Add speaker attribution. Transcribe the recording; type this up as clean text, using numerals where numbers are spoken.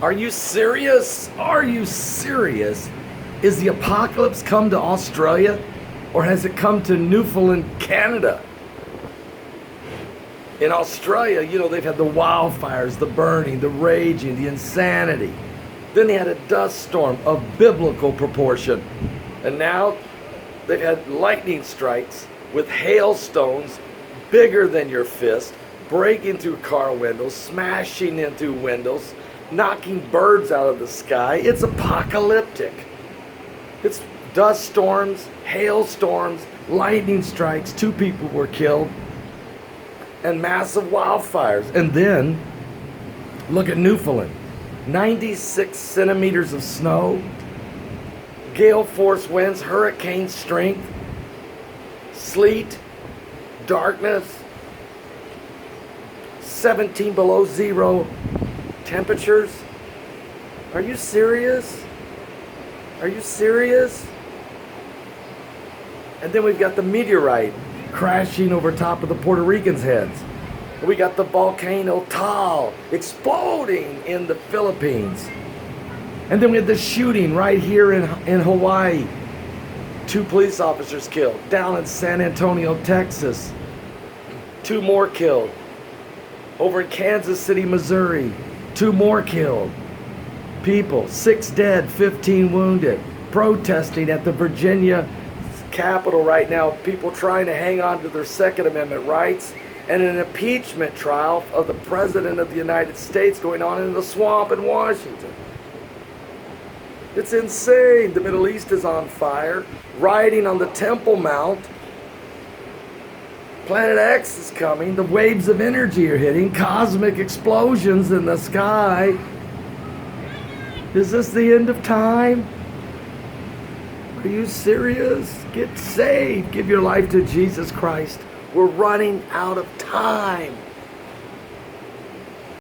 Speaker 1: Are you serious? Are you serious? Is the apocalypse come to Australia, or has it come to Newfoundland, Canada? In Australia, they've had the wildfires, the burning, the raging, the insanity. Then they had a dust storm of biblical proportion. And now they've had lightning strikes with hailstones bigger than your fist, breaking through car windows, smashing into windows, knocking birds out of the sky. It's apocalyptic. It's dust storms, hailstorms, lightning strikes. 2 people were killed. And massive wildfires. And then, look at Newfoundland. 96 centimeters of snow, gale force winds, hurricane strength, sleet, darkness, 17 below zero temperatures. Are you serious? Are you serious? And then we've got the meteorite crashing over top of the Puerto Ricans' heads. We got the volcano Taal exploding in the Philippines. And then we had the shooting right here in Hawaii. 2 police officers killed. Down in San Antonio, Texas. 2 more killed. Over in Kansas City, Missouri. 2 more killed. People, 6 dead, 15 wounded. Protesting at the Virginia Capitol right now. People trying to hang on to their Second Amendment rights. And an impeachment trial of the President of the United States going on in the swamp in Washington. It's insane. The Middle East is on fire. Rioting on the Temple Mount. Planet X is coming. The waves of energy are hitting. Cosmic explosions in the sky. Is this the end of time? Are you serious? Get saved. Give your life to Jesus Christ. We're running out of time.